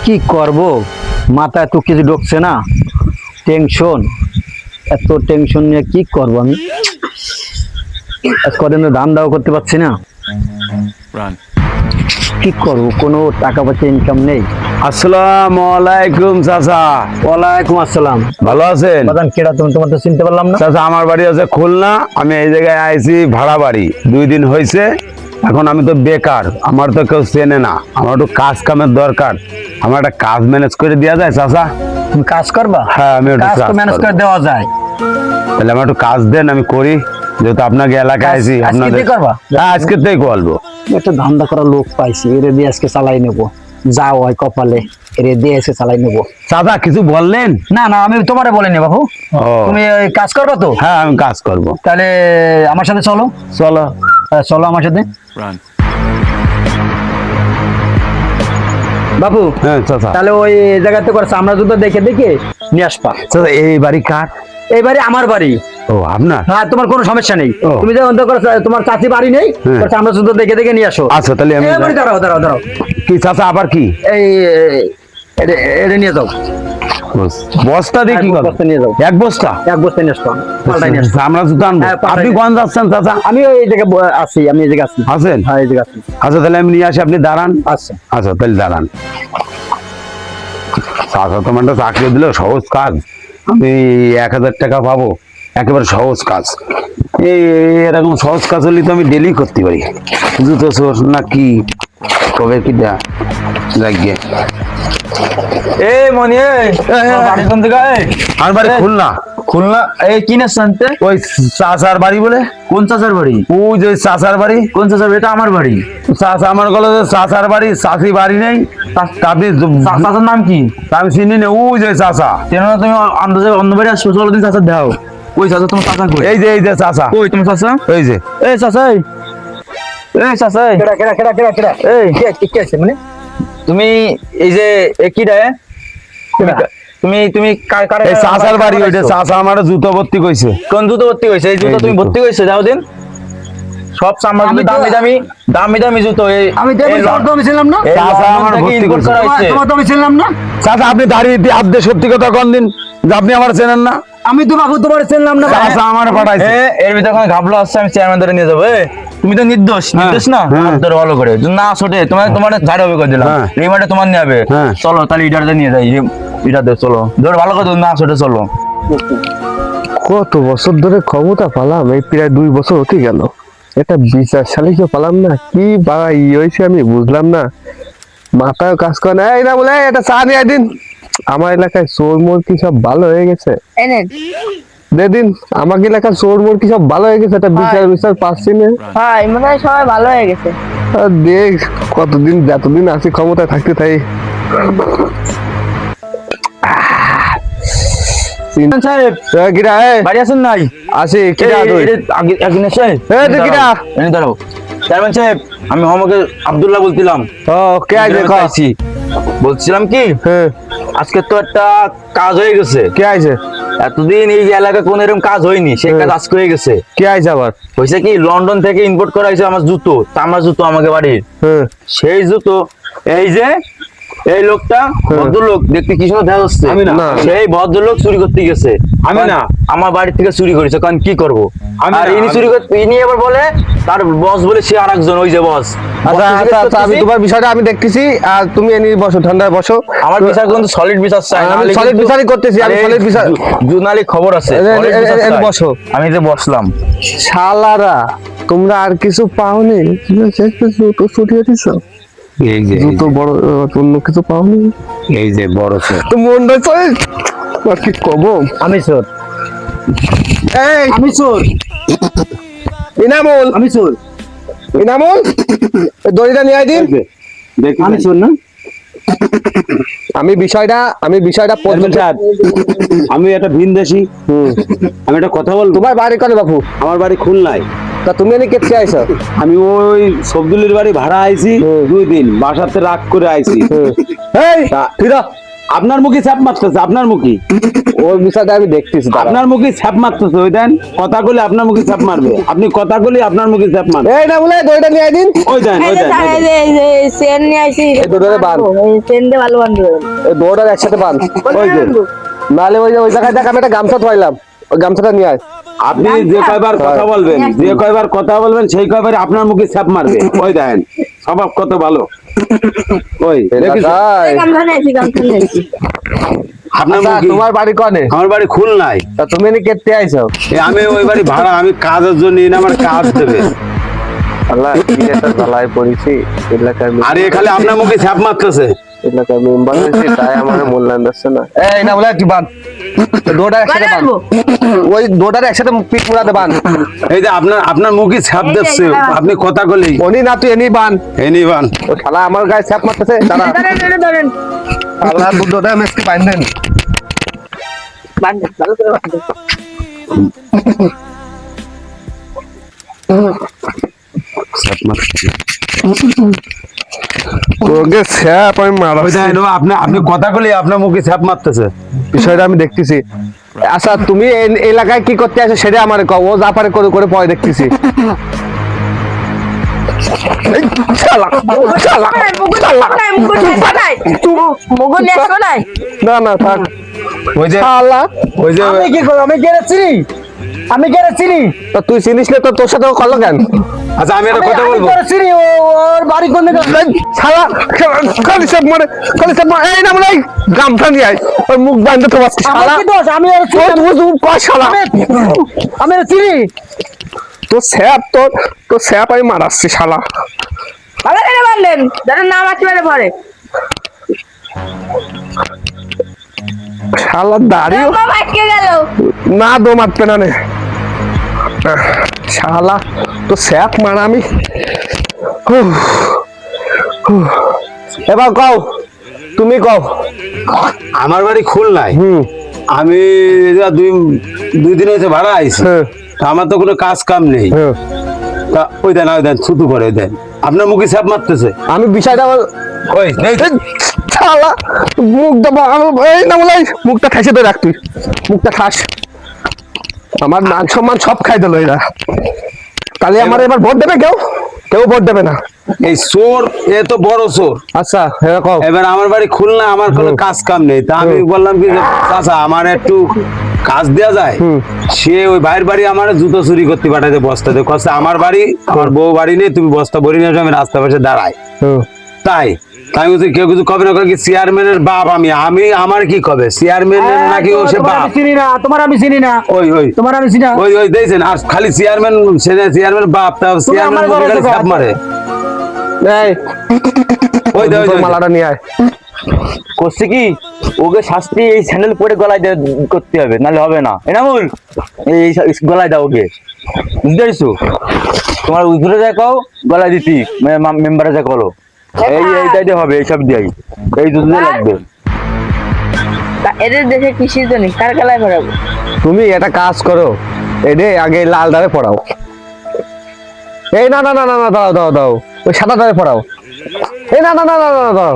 কি করব, মাথায় তো কিছু ঢুকছে না। টেনশন, এত টেনশন নিয়ে কি করব আমি। আজ কদিন ধান দাও করতে পারছি না। কি করব, কোনো টাকা পয়সা ইনকাম নেই। আসসালামু আলাইকুম চাচা। ওয়ালাইকুম আসসালাম। ভালো আছেন? বাদান কেডা তুমি? তোমার তো চিনতে পারলাম না। চাচা আমার বাড়ি আছে খুলনা, আমি এই জায়গায় আইছি ভাড়া বাড়ি, 2 দিন হয়েছে। এখন আমি তো বেকার, আমার তো কেউ চেনে না, আমার একটু কাজ কামের দরকার। আমার একটা কাজ ম্যানেজ করে দেওয়া যায় চাচা? তুমি কাজ করবা? হ্যাঁ, আমি একটু কাজ তো কাজ ম্যানেজ করব। করে দেওয়া যায়। তাহলে আমার একটু কাজ দেন, আমি করি, যেহেতু আপনাকে এলাকায় আইছি। আজকে আপনাদের দিয়ে করবা? হ্যাঁ, আজকে তাই করবো। একটা ধান্দা করা লোক পাইছি, এরে দিয়ে আজকে চালাই নেবো। যাও হয় কপালে, এরে দিয়ে এসে চালাই নেবো। চাচা কিছু বললেন? না না, আমি তোমারে বলিনি বাবু। ও তুমি এই কাজ করবা তো? হ্যাঁ, আমি কাজ করব। তাহলে আমার সাথে চলো। চলো। চলো আমার সাথে। বাবু হ্যাঁ চাচা। তাহলে ওই জায়গাতে করে চামড়া জুতো দেখে দেখে নিয়ে আসবা। চাচা এই বাড়ি কার? এই বাড়ি আমার বাড়ি। ও আপনার? হ্যাঁ, তোমার কোনো সমস্যা নেই। ও। তুমি যখন তো তোমার চাচি বাড়ি নেই, হ্যাঁ। তো চামড়া জুতো দেখে দেখে নিয়ে আসো। আচ্ছা তাহলে আমি এই বাড়ি দাঁড়াও দাঁড়াও দাঁড়াও। কি চাচা আবার কি? এই এটা নিয়ে যাও। বস্তা দিয়ে কি এক করবো? বস্তা নিয়ে যাও। 1 বস্তা? এক বস্তা নিয়ে আসো। পাল্টাই নিয়ে আসো। আমরা জুতো আনবো। হ্যাঁ, পাল্টাই আপনি নিয়ে কোন যাচ্ছেন চাচা? আমি এই জায়গায় আছি, আমি এই জায়গায় আছি। আছেন? হ্যাঁ, এই জায়গায় আছি। আচ্ছা তাহলে আমি নিয়ে আসি, আপনি দাঁড়ান। আচ্ছা। আচ্ছা তাহলে দাঁড়ান। চাচা তোমার একটা চাকরি দিল, সহজ কাজ, আমি 1000 টাকা পাবো, একেবারে সহজ কাজ। এই এরকম সহজ কাজ হলে তো আমি ডেলি করতে পারি। জুতো চোর না কি কবে কি দেয়া লাগিয়ে। এই মনি, বাড়ি কোন থেকে? আমার বাড়ি খুলনা। খুলনা? এই কি না শান্তে? ওই চাচার বাড়ি বলে। কোন চাচার বাড়ি? ওই যে চাচার বাড়ি। কোন চাচার বাড়ি? এটা আমার বাড়ি। চাচা আমার গেল যে চাচার বাড়ি, চাচি বাড়ি নেই। আপনি চাচার নাম কি? আমি চিনি না। ওই যে চাচা। কেন না তুমি আন্দাজে অন্য বাড়ি আসছো? চলো দিন চাচার দেখাও। ওই চাচা, তোমার চাচা কই? এই যে চাচা। কই তোমার চাচা? এই যে। এই চাচা, এই চাচা, কেডা কেডা কেডা কেডা কেডা? এই কি আছে মানে? তুমি এই যে কি রে? তুমি তুমি এই চাচার বাড়ি ওইটা। চাচা আমার জুতো ভর্তি কইছে। কোন জুতো ভর্তি হয়েছে? এই জুতো এই তুমি জুতো। ভর্তি হয়েছে? যাও দিন। সব চামড়া আমি জুতো, তো- দামি দামি দামি দামি জুতো। আমি দেখো, তোমার তো আমি ছিলাম না। এই চাচা লন্ডন আমার থেকে ভর্তি import করছে। করা হয়েছে। তোমার তো আমি ছিলাম না। চাচা আপনি দাঁড়িয়ে দিয়ে হাত দিয়ে সত্যি কথা কোন দিন যে আপনি আমার চেনেন না? আমি তো বাবু তোমার ছিলাম না। চাচা আমার পাঠাইছে। এর ভিতরে ওখানে ঘাবলো আসছে, আমি চেয়ারম্যান ধরে নিয়ে যাবো। তুমি তো নির্দোষ, নির্দোষ না? হ্যাঁ। হাত ধরে ভালো করে, যদি না ছোটে তোমার তোমার ঝাড় হবে করে দিলাম। হ্যাঁ। রিমান্ডে তোমার নিয়ে যাবে। হ্যাঁ। চলো তাহলে ইটারতে নিয়ে যাই। ইটারতে চলো, ধরে ভালো করে, না ছোটে চলো। কত বছর ধরে ক্ষমতা পালাম, এই প্রায় 2 বছর হতে গেল। এটা বিচার সালিশও পালাম না, কি বা ই হয়েছে আমি বুঝলাম না। মাথায় কাজ করে না। এই না বলে এটা চা নিয়ে দিন। আমার এলাকায় চোর মোর কি সব ভালো হয়ে গেছে? দে দিন। আমাকে এলাকায় চোর মোর কি সব ভালো হয়ে গেছে? এটা বিচার পাচ্ছি না। হয় মনে হয় সবাই ভালো হয়ে গেছে। আর দেখ কতদিন, যতদিন আছি ক্ষমতায় থাকতে থাই। সাহেব কিরা বাড়ি আছেন নাই? আসি কিরা তুই? একদিন এসে তুই কিরা? এনে দাঁড়াও। চেয়ারম্যান সাহেব, আমি মোহাম্মদ আব্দুল্লাহ বলছিলাম। ও কে আইছে? গ্রামে আইছি। বলছিলাম কি, হ্যাঁ, আজকে তো একটা কাজ হয়ে গেছে। কে আইছে? এতদিন এই এলাকায় কোন এরকম কাজ হয়নি, সেই কাজ আজকে হয়ে গেছে। কে আইছে আবার? হয়েছে কি, লন্ডন থেকে ইম্পোর্ট করা হয়েছে আমার জুতো, চামড়া জুতো আমাকে বাড়ির। হ্যাঁ, সেই জুতো এই যে এই লোকটা, ভদ্রলোক দেখতে কি সুন্দর দেখা যাচ্ছে, আমি না। সেই ভদ্রলোক চুরি করতে গেছে। আমি না। আমার বাড়ি থেকে চুরি করেছে, কারণ কি করব। আমি আর না, ইনি আমি চুরি করতে, ইনি আবার বলে তার বস বলে সে আরেকজন, ওই যে বস। আচ্ছা আচ্ছা আচ্ছা, আমি তোমার বিষয়টা আমি দেখতেছি। আর তুমি এনে বসো, ঠান্ডায় বসো। আমার বিচার কিন্তু সলিড বিচার চাই, আমি নাহলে solid কিন্তু- বিচারই করতেছি, আমি আরে, solid বিচার- জুনালি খবর আছে, এ- এ- solid এ- বিচার এ- চাই। বসো। আমি যে বসলাম। শালারা, তোমরা আর কিছু পাওনি? তো ছুটিয়ে দিছ, এই যে জুতো বড়, অন্য কিছু পাওনি? এই যে বড় চোর। তো মনটা চাই আর কি কব। আমি চোর, এই আমি চোর, ইনামুল, আমি চোর, ইনামুল, এই দড়িটা নিয়ে আয় দিন। আমি চোর না। আমি বিষয়টা চেয়ারম্যান সাহেব, আমি একটা ভিনদেশি, আমি একটা কথা বলবো। তোমার বাড়ি করে বাপু? আমার বাড়ি খুলনায়। তা তুমি এনে কেটে আইছো? আমি ওই সবদুলের বাড়ি ভাড়া আইছি, 2 দিন বাসাতে রাগ করে আইছি। এই তা- ফিরা, আপনার মুখে ছাপ মারতেছে, আপনার মুখে, ওই বিষয়টা আমি দেখতেছি দাঁড়া। আপনার মুখে ছাপ মারতেছে। ওই দেন কথা বলে আপনার মুখে ছাপ মারবে, আপনি কথা বলে আপনার মুখে ছাপ মারবে। এই না বলে দইটা নিয়ে আই দিন। ওই দেন, ওই দেন, ওই দেন। সেন নিয়ে আসি এই দুটোরে বাঁধ। সেন দিয়ে ভালো বান্ধব এই দইটা একসাথে বাঁধ। ওই যে নালে ওই জায়গায় দেখ আমি একটা গামছা ধোয়াইলাম, ওই গামছাটা নিয়ে আয়। আপনি যে কয়বার কথা বলবেন, যে কয়বার কথা বলবেন সেই কয়বার আপনার মুখে ছাপ মারবে। ওই দেখেন স্বভাব কত ভালো। ওই দেখেছেন? এলাকায়। গামছা নিয়ে আসি গামছা নিয়ে আসি আপনার আচ্ছা, মুখে। তোমার বাড়ি কনে? আমার বাড়ি খুলনায়। তা তুমি নি কেটে আইছো? আমি ওই বাড়ি ভাড়া, আমি কাজের জন্য আমার কাজ দেবে। আল্লাহ কি একটা জ্বালায় পড়েছি। এলাকার আর এ খালি আপনার মুখে ছাপ মারতেছে। এলাকার মেম্বার হয়েছে, তাই আমার মূল্যায়ন দিচ্ছে না। এই না বলে কি বান দোটা একসাথে বান, ওই দোটার একসাথে পিক মুড়াতে বান। এই যে আপনার মুখে ছাপ দিচ্ছে, আপনি কথা বলেই উনি না তুই এনি বান। এনি বান। ও শালা আমার গায়ে ছাপ মারতেছে। দাঁড়া ধরেন ধরেন শালা দুটোটা মেসকে বাইন দেন। বান্ধব ভালো করে বান্ধব ছাপ মারতেছে। ওকে ছাপ আমি মারা। ওই দেখেন, ও আপনি কথা বলেই আপনার মুখে ছাপ মারতেছে। বিষয়টা আমি দেখতেছি। আচ্ছা তুমি এই এলাকায় কি করতে আসো সেটা আমারে কও, ও যা পারে করে করে পরে দেখতেছি। এই শালা, শালা, শালা। মুগু নিয়ে আসো নাই না না থাক। ওই যে শালা ওই যে আমি কি করবো? আমি কেন চিনি? আমি কেন চিনি? তা তুই চিনিস না তো তোর সাথে ও করলো কেন? আচ্ছা আমি একটা কথা আমি বলবো। কেন চিনি? ওর বাড়ি কোন দিকে? এই শালা খালি সব মারে, খালি সব মারে। এই না বলে এই গামছা নিয়ে আয়, ওর মুখ বাঁধতে তো পারছিস আমার শালা। কি দোষ? আমি ওর চিনি না। কয় শালা আমি ওর চিনি। তোর স্যাপ আমি মারাচ্ছি শালা। ভালো করে বান্ধেন ধরেন নাম আসতে পারে পরে শালা দাঁড়িয়ে বাবা আটকে গেল না দো মারতে না নে। শালা তো স্যাপ মারা আমি। এবার কও, তুমি কও। আমার বাড়ি খুলনায়। আমি এই যে দুই দিন হয়েছে ভাড়া আইছি। হ্যাঁ। তা আমার তো কোনো কাজ কাম নেই। তা ওই দেন ছুতু করে দেন, আপনার মুখে ছাপ মারতেছে। আমি বিষয়টা ওই এই এই শালা মুখটা এই না বলে মুখটা ঠাসে তো রাখ, তুই মুখটা ঠাস। আমার মান সম্মান সব খাই দিল এরা। তাহলে আমার এবার ভোট দেবে কেউ? কেউ ভোট দেবে না। এই চোর, এ তো বড় চোর। আচ্ছা হ্যাঁ কও। এবার আমার বাড়ি খুলনা, আমার কোনো কাজ কাম নেই। তা আমি বললাম কি যে, চাচা আমার একটু কাজ দেওয়া যায়। সে ওই ভাইয়ের বাড়ি আমার জুতো চুরি করতে পাঠাতে বস্তাতে কষ্ট। আমার বাড়ি, আমার বউ বাড়ি নেই, তুমি বস্তা ভরি নিয়ে আমি রাস্তা পাশে দাঁড়াই। তাই তাই বলছি কেউ কিছু কবে না করে কি চেয়ারম্যানের বাপ আমি আমার কি কবে চেয়ারম্যানের নাকি ও সে তোমার বাপ। আমি চিনি না, তোমার আমি চিনি না, ওই ওই তোমার আমি চিনি না। ওই দেখছেন, আর খালি চেয়ারম্যান বাপ, তা তুমি চেয়ারম্যান আমার ঘরে খালি ঢোকো। ছাপ মারে। এই ওই দে, ওই দে, ওই দে। মালাটা নিয়ে আয়। করছে কি ওকে শাস্তি এই স্যান্ডেল পরে গলায় করতে হবে, নাহলে হবে না। এনামুল এই গলায় দাও ওকে, বুঝতে পারছো? তোমার উদ্রে যা কও গলায় দিতি, মেম্বারে যা কলো এইটাই দিয়ে হবে, এইসব দিয়াই এই দুধ লাগবে। এদের দেশে কৃষির জন্য কার খেলায় করাবো তুমি একটা কাজ করো, এনে আগে লাল দাঁড়ে পড়াও। এই না না না না না দাও দাও দাও, ওই সাদা দাঁড়ে পড়াও। এই না না না না না দাও,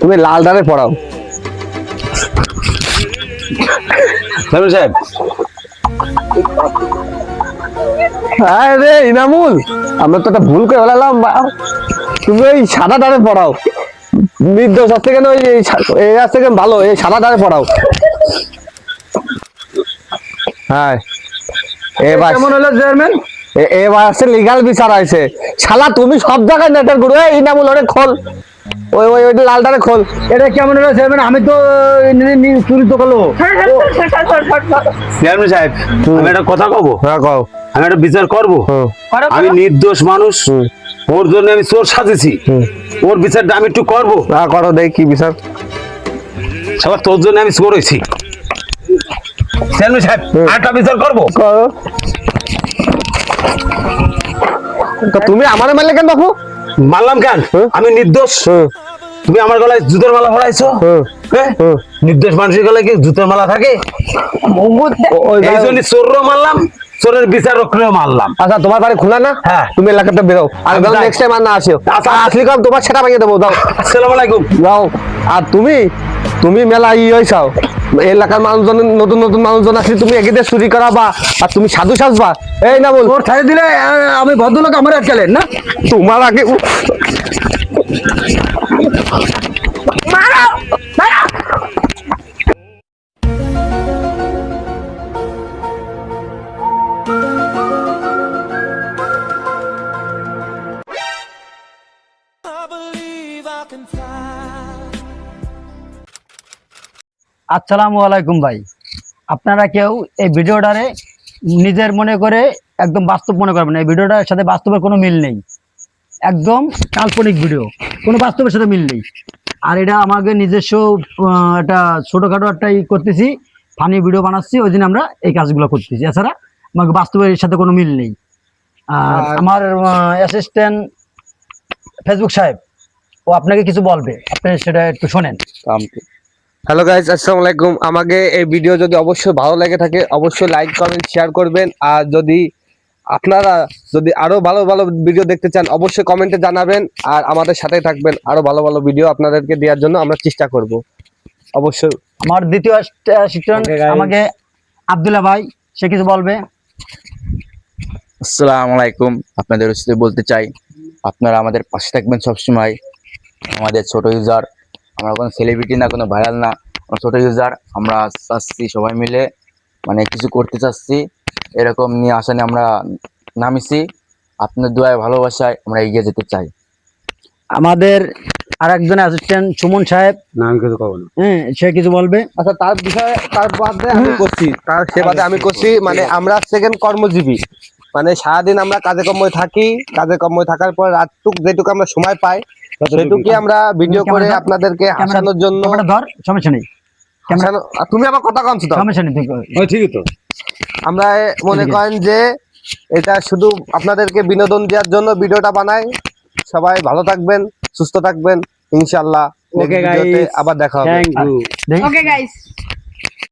তুমি লাল দাঁড়ে পড়াও। চেয়ারম্যান সাহেব, আরে ইনামুল, আমরা তো একটা ভুল করে ফেলালাম। তুমি ওই সাদা দাঁড়ে পড়াও। নির্দোষ আছে কেন? এই আছে কেন ভালো, এই সাদা দাঁড়ে পড়াও। হ্যাঁ এবার কেমন হলো চেয়ারম্যান? এবার আছে লিগাল বিচার আছে। শালা তুমি সব জায়গায় নেটের গুরু। এই ইনামুল ওরে খোল, ওই ওই ওই লালটারে খোল। এটা কেমন হলো চেয়ারম্যান? আমি তো চুরি তো করলো। চেয়ারম্যান সাহেব, আমি একটা কথা কব, হ্যাঁ কও। আমি একটা বিচার করবো। আমি নির্দোষ মানুষ, ওর জন্য আমি চোর সাজেছি, ওর বিচারটা আমি একটু করবো। হ্যাঁ করো, দেখ কি বিচার। সবার তোর জন্য আমি চোর হয়েছি। চেয়ারম্যান সাহেব, আরেকটা বিচার করবো। করো। তা তুমি আমারে মারলে কেন বাপু? মানলাম কেন? আমি নির্দোষ। তুমি আমার গলায় জুতোর মালা পরাইছো। নির্দোষ মানুষের গলায় কি জুতোর মালা থাকে? এই জন্য চোরও মারলাম, চোরের বিচার রক্ষণেও মারলাম। আচ্ছা তোমার বাড়ি খোলা না? হ্যাঁ। তুমি এলাকাতে বেরো, আর আমি যাই। নেক্সট টাইম আর না আসিও। আচ্ছা। আসলে কারণ তোমার সেটা ভেঙে দেবো। দাও আসসালামু আলাইকুম। যাও। আর তুমি তুমি মেলা হইছাও এলাকার মানুষজন, নতুন নতুন মানুষজন আসলে তুমি একে দিয়ে চুরি করাবা আর তুমি সাধু সাজবা। এই না বল, তোর ছাড়ে দিলে আমি ভদ্রলোক আমার আটকালেন না? তোমার আগে মারো মারো। আসসালামু আলাইকুম ভাই। আপনারা কেউ এই ভিডিওটারে নিজের মনে করে একদম বাস্তব মনে করবেন না। এই ভিডিওটার সাথে বাস্তবের কোনো মিল নেই, একদম কাল্পনিক ভিডিও, কোনো বাস্তবের সাথে মিল নেই। আর এটা আমাকে নিজস্ব একটা ছোটোখাটো একটাই করতেছি, ফানি ভিডিও বানাচ্ছি, ওই দিন আমরা এই কাজগুলো করতেছি। এছাড়া আমাকে বাস্তবের সাথে কোনো মিল নেই। আর আমার অ্যাসিস্ট্যান্ট ফেসবুক সাহেব, ও আপনাকে কিছু বলবে, আপনি সেটা একটু শোনেন। হ্যালো গাইজ, আসসালামু আলাইকুম। আমাকে এই ভিডিও যদি অবশ্যই ভালো লেগে থাকে অবশ্যই লাইক কমেন্ট শেয়ার করবেন। আর যদি আপনারা আরো ভালো ভালো ভিডিও দেখতে চান অবশ্যই কমেন্টে জানাবেন। আর আমাদের সাথে থাকবেন, আরো ভালো ভালো ভিডিও আপনাদেরকে দেওয়ার জন্য আমরা চেষ্টা করব অবশ্যই। আমার দ্বিতীয় অ্যাসিস্ট্যান্ট আমাকে আব্দুল্লাহ ভাই, সে কিছু বলবে। আসসালামু আলাইকুম। আপনাদের সাথে বলতে চাই, আপনারা আমাদের পাশে থাকবেন সবসময়। আমাদের ছোট ইউজার, আমরা কোনো সেলিব্রিটি না, কোনো ভাইরাল না, আমরা ছোট ইউজার। আমরা চাচ্ছি সবাই মিলে মানে কিছু করতে চাচ্ছি, এরকম নিয়ে আসা নিয়ে আমরা নামিছি। আপনার দোয়ায় ভালোবাসায় আমরা এগিয়ে যেতে চাই। আমাদের আরেকজন অ্যাসিস্ট্যান্ট সুমন সাহেব, না আমি কিছু কব না। সে কিছু বলবে। আচ্ছা, তার বিষয়ে তার বাদে আমি করছি, তার সে বাদে আমি করছি। মানে আমরা সেকেন্ড কর্মজীবী, মানে সারাদিন আমরা কাজে কর্মই থাকি, কাজে কর্মই থাকার পর রাতটুক যেটুকু আমরা সময় পাই সেটুকুই আমরা ভিডিও করে আপনাদেরকে হাসানোর জন্য। ক্যামেরা ধর, সমস্যা নেই। আর তুমি আবার কথা কমছো তো, সমস্যা নেই, ঠিকই তো। আমরা মনে করেন যে এটা শুধু আপনাদেরকে বিনোদন দেওয়ার জন্য ভিডিওটা বানাই। সবাই ভালো থাকবেন, সুস্থ থাকবেন, ইনশাআল্লাহ। Okay, guys. আবার দেখা হবে। Thank you. Okay guys.